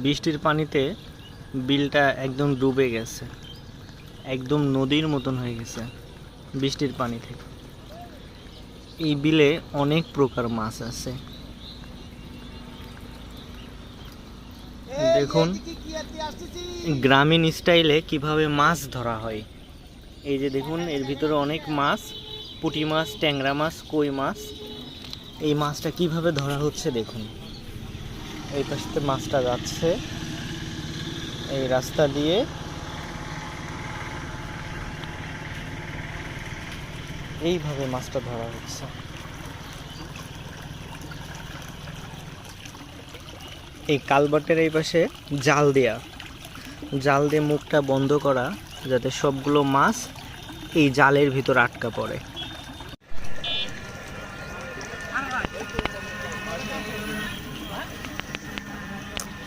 বৃষ্টির পানিতে বিলটা একদম ডুবে গেছে, একদম নদীর মতন হয়ে গেছে বৃষ্টির পানি থেকে। এই বিলে অনেক প্রকার মাছ আছে। দেখুন গ্রামীণ স্টাইলে কিভাবে মাছ ধরা হয়। এই যে দেখুন, এর ভিতরে অনেক মাছ, পুঁটি মাছ, ট্যাংরা মাছ, কই মাছ। এই মাছটা কিভাবে ধরা হচ্ছে দেখুন। এই পাশে মাছটা যাচ্ছে এই রাস্তা দিয়ে, এইভাবে মাছটা ধরা হচ্ছে। এই কালভার্টের এই পাশে জাল দিয়ে মুখটা বন্ধ করা, যাতে সবগুলো মাছ এই জালের ভিতর আটকা পড়ে।